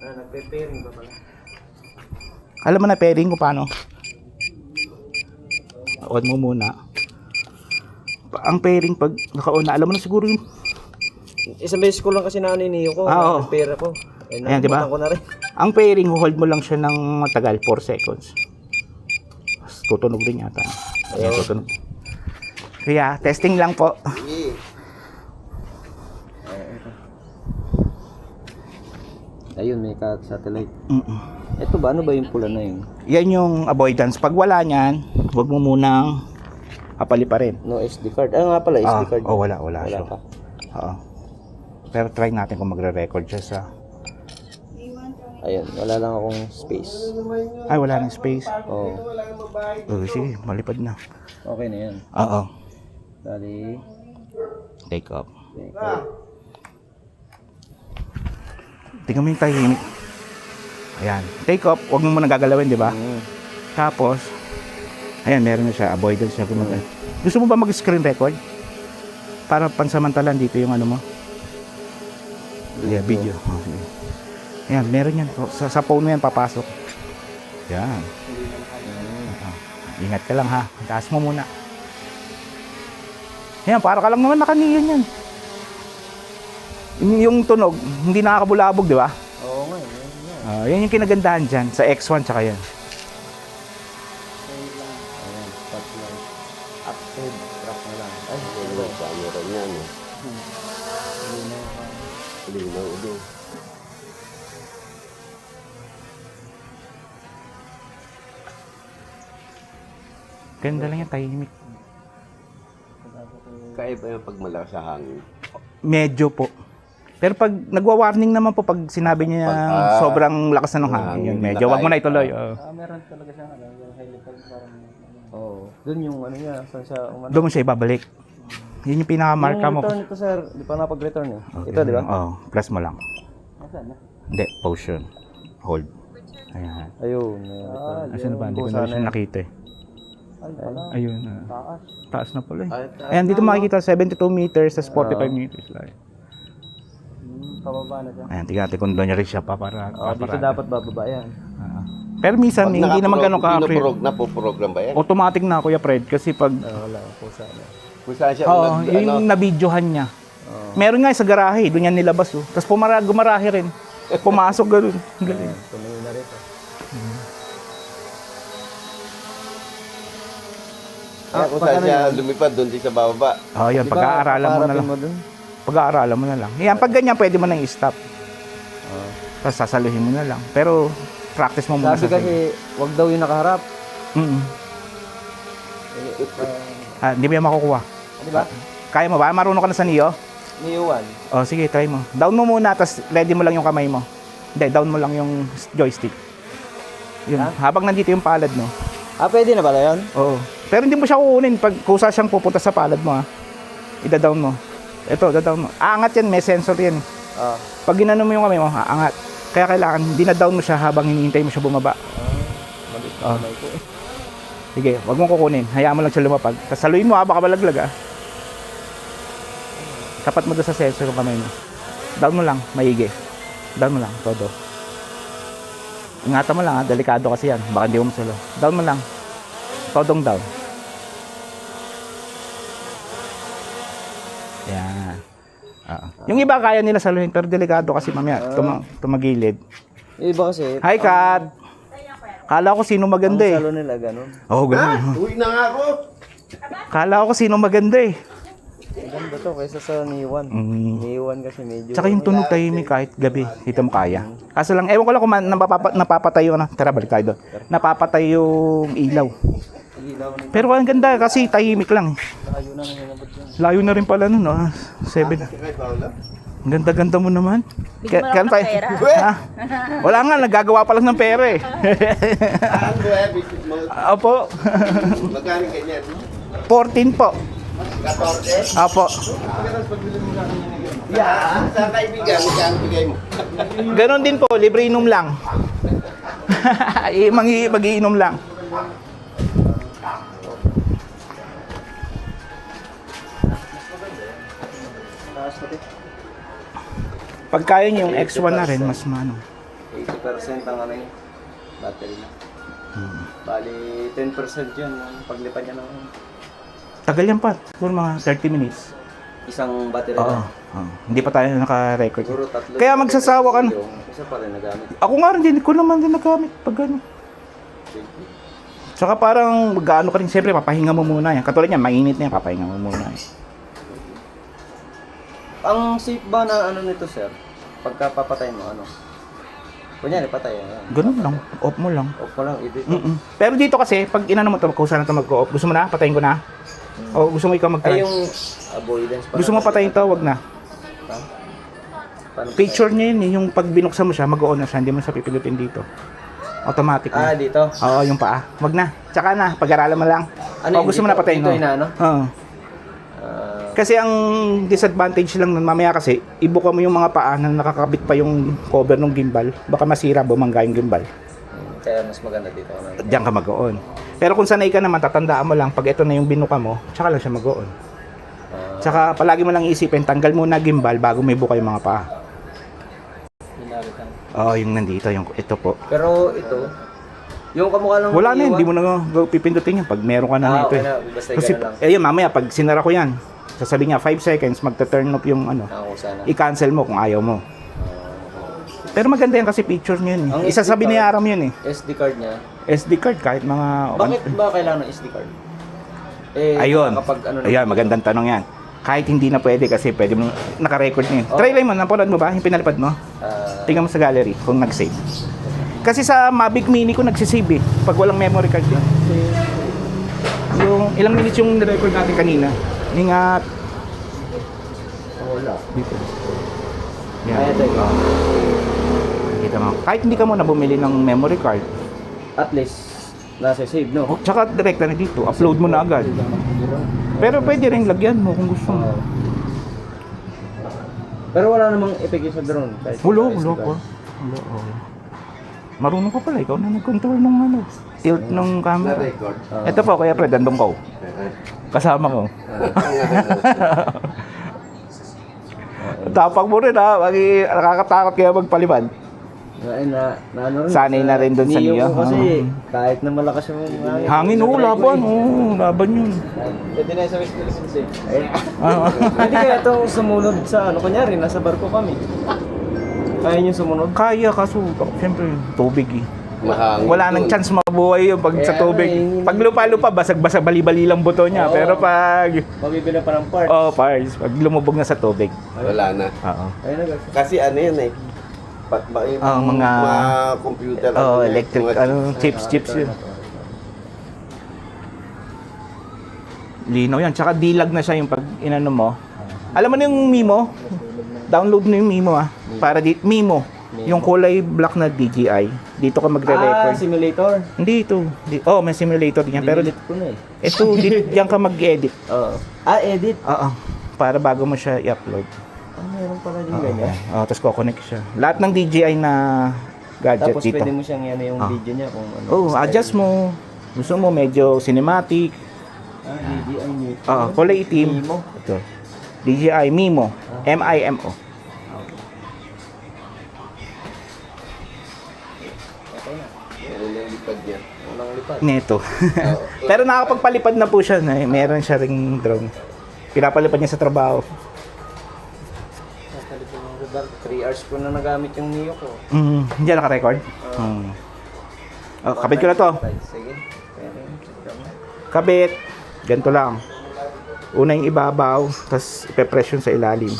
Nagpe-pairing ba pala? Alam mo na pairing ko paano? On mo muna. Ang pairing pag naka-on na, alam mo na siguro yung... Isang beses ko lang kasi naniniyo ko. Oo. Nagpe-pair ako. Ayan, diba? Ko na rin. Ang pairing, hold mo lang siya ng matagal, 4 seconds. Tapos tutunog din yata. Ayan, tutunog. Kaya, testing lang po. Ayun, may satellite. Ito ba? Ano ba yung pula na yun? Yan yung avoidance. Pag wala niyan, huwag mo munang kapaliparin. No SD card. Ah nga pala, SD card. Wala Wala siya. pa. Oo. Pero try natin kung magre-record siya sa... Ayun, wala lang akong space. Ay, wala nang space. Oo. Sige, malipad na. Okay na yan. Oo. Dali. Take off. Okay. Tingnan mo yung tahimik. Ayan. Take off. Huwag mo muna gagalawin, di ba? Tapos, ayan, meron na siya. Avoidance siya. Gusto mo ba mag-screen record? Para pansamantalan dito yung ano mo? Yeah, video. Oh, sige. Ayan, meron yan. Sa phone mo yan, papasok. Yan. Ingat ka lang ha. Taas mo muna. Ayan, para ka lang naman nakaniyan yan. Yung tunog, hindi nakakabulabog, di ba? Oo nga. Yan yung kinagandahan dyan. Sa X1 tsaka yan. Ayan, spotlight. Up head, track na lang. Ay, Ano sa camera niya, no? Linaw din. Ganda lang yan, tahimik. Kaya ba yung pag malakas sa hangin? Medyo po. Pero pag nagwa-warning naman po pag sinabi niya sobrang lakas na ng hangin, yun, medyo wag mo na ituloy. meron talaga siyang yung helical parang Oo. Doon yung ano niya, saan siya umano. Doon mo siya ibabalik. Yun yung pinaka-marka mo. Return ito sir, di pa napag-return eh. Okay. Ito di ba? Oo, plus mo lang. Nasaan na? Hindi, potion. Hold. Ayan. Ayun. Asan ba? Hindi ko na siya nakita eh. Ay, pala. Ayun. Taas. Taas na pala eh. Ayan, dito makikita 72 meters, tas 45 meters lang. Pababa na siya. Ayan, tingnan natin kung doon niya rin siya papara. Dito dapat bababa yan. Pero minsan, hindi naman gano'n ka-accurate. Napoprogram ba yan? Automatic na, Kuya Fred, kasi pag... Wala, pusa na. Kung saan siya Oo, yung nabidyohan niya. Meron nga sa garahe, doon yan nilabas oh. Tapos gumarahe rin. Pumasok gano'n. Galing. Tumayo na rin. Kung saan siya lumipad, doon din sa bababa. Oh, yan, pag-aaralan mo na lang. Pag-aaralan mo na lang. Yan, pag ganyan, pwede mo nang i-stop. Tapos sasaluhin mo na lang. Pero, practice mo muna Sabi kasi, wag daw yung nakaharap. Hindi mo yan makukuha. Di ba? Kaya mo ba? Marunong ka na sa Neo? Niyuan. Oh, sige, try mo. Down mo muna, tapos ready mo lang yung kamay mo. Hindi, down mo lang yung joystick. Yun, habang nandito yung palad mo. Pwede na pala yun? Oo. Pero hindi mo siya kukunin pag kusa siyang pupunta sa palad mo ha. Ida-down mo. Ito, da-down mo. Aangat yan, may sensor yan. Pag ginano mo yung kamay mo, aangat. Kaya kailangan, dina-down mo siya habang hinihintay mo siya bumaba. Sige, wag mo kukunin. Hayaan mo lang siya lumapag. Tapos saluin mo ha, baka malaglag ha. Tapat mo doon sa sensor yung kamay mo. Down mo lang, maigi. Down mo lang, todo. Ingatan mo lang ha, delikado kasi yan. Baka hindi mo masalo. Down mo lang. Todong down. Yan. Yung iba kaya nila saluhin, pero delikado kasi mamaya tumagilid. Yung iba kasi, Hi, Kat! Kala ko sino maganda eh. salo nila ganun. Oo, ganun. Uwi na nga ako! Kala ko sino maganda eh. Ganda to kaysa sa Niyuan. Niyuan kasi medyo... Tsaka yung tunog tahimik kahit gabi, dito mo kaya. Kaso lang, ewan ko lang kung napapatay yung, tara balik tayo doon. Napapatay yung ilaw. Pero ang ganda kasi tahimik lang. Layo na nangyayabot yun. Layo na rin pala nun, 7. Ang ganda-ganda mo naman. Kaya tayo. Ha? Wala nga, nagagawa pa lang ng pera eh. Saan ko Opo. Magkano ganyan? 14 po. 14? Opo. Sa kaibigan, magkano bigay mo? Ganon din po, libre inom lang. Mag-iinom lang. Pag kaya niyo yung X1 na rin, mas mano. 20% ang ano yun, battery na. Bali, 10% yun, yung paglipad niya ng Tagal yan pa. Siguro mga 30 minutes. isang battery Oo. na. Hindi pa tayo naka-record. Siguro 3. Kaya magsasawa ka na. Yung isa pa rin nagamit. Ako nga rin, hindi ko naman din nagamit pag ano. Tsaka parang mag-ano ka rin, siyempre papahinga mo muna yan. Katulad yan, mainit na yan, papahinga mo muna yan. Ang safe ba na ano nito, sir? Pagka papatay mo, ano? Kunyari, patay. Ano? Ganun lang, off mo lang. Off pa lang, edit. Pero dito kasi, pag inano mo ito, kung saan na ito mag-off, gusto mo na, patayin ko na? O gusto mo ikaw mag-try? Ay, yung avoidance pa. Gusto mo patayin ito, wag na. Ha? Paano Picture niya yun eh, yung pag binuksan mo siya, mag-on na siya, hindi mo siya pipindutin dito. Automatic na. dito. Oo, yung paa. Wag na. Tsaka na, pag-aralan mo lang. O gusto mo na patayin mo? Dito inaano? Oo. Kasi ang disadvantage lang nun, mamaya kasi, ibuka mo yung mga paa na nakakabit pa yung cover ng gimbal. Baka masira, bumangga yung gimbal. Kaya mas maganda dito. Diyan ka mag-on. Pero kung sanay ka naman, tatandaan mo lang, pag ito na yung binuka mo, tsaka lang siya mag-on. Tsaka palagi mo lang iisipin, tanggal muna gimbal bago may buka yung mga paa. Oo, yung nandito, yung ito po. Pero ito, yung kamukha lang. Wala na yun, hindi mo na pipindutin yan pag meron ka na nito. okay na, basta Kasi, ganun lang. mamaya, pag sinara ko yan, sasabihin niya, 5 seconds, magta-turn off yung ano. Ako sana. I-cancel mo kung ayaw mo. Pero maganda yan kasi picture niya yun. Ang Isa sa SD card. binayaran mo yun eh. SD card niya. SD card kahit mga... Bakit ba kailangan ng SD card? Ayun. Kapag ano na. Ayun, magandang tanong yan. Kahit hindi na pwede kasi pwede mo naka-record niya. Oh. Try lang mo, napanood mo ba? Yung pinalipad mo? Tingnan mo sa gallery kung nag-save. Kasi sa Mavic Mini ko nagsisave eh. Pag walang memory card yun. Yung ilang minutes yung record natin kanina. Ingat. Wala. Dito. Kaya Yan. tayo. Kita mo. Kahit hindi ka muna bumili ng memory card. At least, nasa save, no? Tsaka direct na dito. Upload mo na agad. Pero pwede rin lagyan mo kung gusto mo. Pero wala namang epekto sa drone. Kahit Hulo, sa SD hulo card. ko. Hulo, oh. Marunong ka pala. Ikaw na nag-control ng ano. Tilt ng camera. Na-record. Ito po, Kuya Fred, andong ko. Kasama ko. Tapak mo rin ha. Nakakatakot kaya magpalipad. Ano rin, Sanay na rin dun sa Neo niyo. ko kasi kahit na malakas yung hangin. Hangin, oo, laban. Oo, laban yun. Pwede na sa West Philippines eh. Ah, Hindi kaya ito sumunod sa ano, kunyari, nasa barko kami. Kaya nyo sumunod? Kaya kaso, siyempre, tubig eh. Mahangin. Wala nang chance mabuhay yun pag sa Kaya tubig. nga, Pag lupa-lupa, basag-basag, bali-bali lang buto niya. Oo. Pero pag, Mabibila pa ng part. parts, pag lumubog na sa tubig. Wala na. Oo. Ayun na guys. Kasi ano yun eh. Yung mga- computer. Electric, chips yun. Linaw yan. Tsaka dilag na siya yung pag inano mo. Alam mo na yung Mimo? Download mo yung Mimo Para Mimo. Yung kulay black na DJI. Dito ka magre-record. Simulator. Hindi ito. May simulator yan. Pero Dinilit ko na eh. ito, diyan ka mag-edit. Oo. Edit. Oo. Para bago mo siya i-upload. Meron pala din ganyan. Tapos kukonect siya. Lahat ng DJI na gadget Tapos dito. pwede mo siyang ano yung video niya kung ano. Adjust mo. Gusto mo medyo cinematic. DJI Mimo. Kulay itim. Mimo. Ito. DJI Mimo. M-I-M-O. Walang lipad yan. Walang lipad. Neto. Pero nakakapagpalipad na po siya. Meron siya ring drone. Pinapalipad niya sa trabaho. 3 hours ko na nagamit yung Neo ko. Hindi na naka-record? Kabit ko na to. Sige. Kabit. Ganito lang. Una yung ibabaw, tapos ipe-press yun sa ilalim.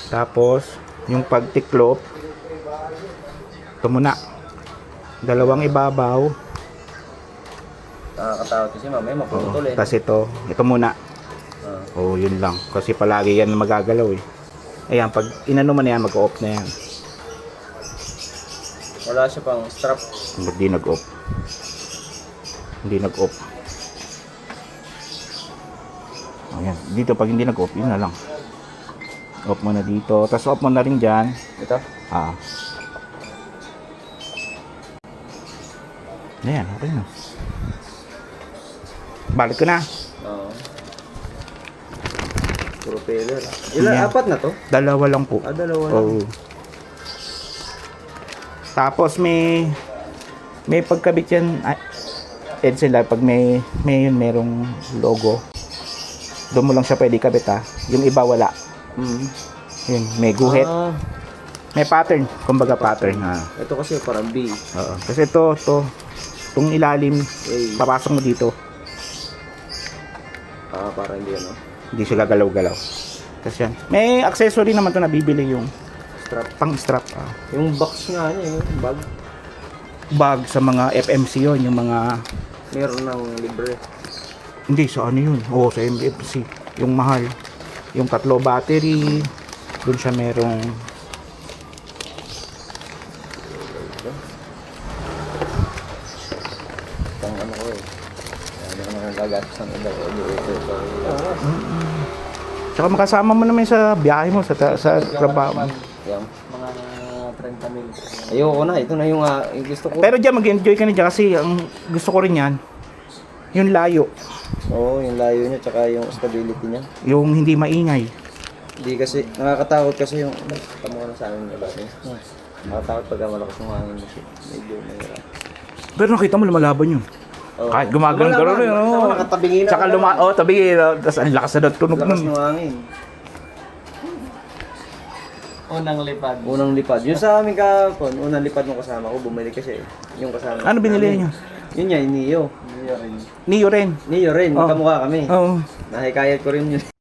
Tapos, yung pagtiklop, ito muna. Dalawang ibabaw. Nakakatakot kasi mamaya maputol eh. Tapos ito muna. Yun lang. Kasi palagi yan magagalaw eh. Ayan, pag inano mo na yan, mag-off na yan. Wala siya pang strap. Hindi nag-off. Hindi nag-off. Ayan, dito pag hindi nag-off, yun na lang. Off mo na dito. Tapos off mo na rin dyan. Ito? Ayan, okay na. Balik ko na. Oo. Propeller. Ilan? Yan. 4 na to? Dalawa lang po. Dalawa lang. Oo. Tapos may pagkabit yan, Edson lang, pag merong logo, doon mo lang siya pwede kabit ha. Yung iba wala. Yun, may guhit. May pattern, kumbaga pattern ha. Ito kasi parang B. Oo. Kasi itong ilalim, papasok mo dito. Parang hindi ano. Hindi siya gagalaw-galaw. Tapos yan. May accessory naman to na bibili yung Strap. pang strap. Yung box nga niya, yung bag. Bag sa mga FMC yon, yung mga Meron ng libre. hindi sa ano yun. Oo, sa MFC. Yung mahal. Yung 3 battery. Doon siya merong Pang ano ko eh. Ano naman gagastos ng iba. tsaka makasama mo naman sa biyahe mo sa trabaho. Yung mga 30 mil. Ayoko na, ito na yung gusto ko. Pero diyan mag-enjoy ka na dyan kasi ang gusto ko rin yan, yung layo. Oo, yung layo niya, tsaka yung stability niya. Yung hindi maingay. Hindi kasi, nakakatakot kasi yung, tamo na sa amin na dati. Nakakatakot pagka malakas yung hangin kasi medyo mahirap. Pero nakita mo lumalaban yun. Oo. Kahit gumagano rin. Oh. Nakatabingin na. Tsaka tabingin. Tapos ang lakas na tunog Lakas nun. ng hangin. Unang lipad. Yung sa amin kahapon, unang lipad ng kasama ko, bumili kasi yung kasama. Ano binili niyo? Yun niya, yung Neo. Neo rin. Neo rin, Oh. magkamukha kami. Oo. Nahikayat ko rin yun.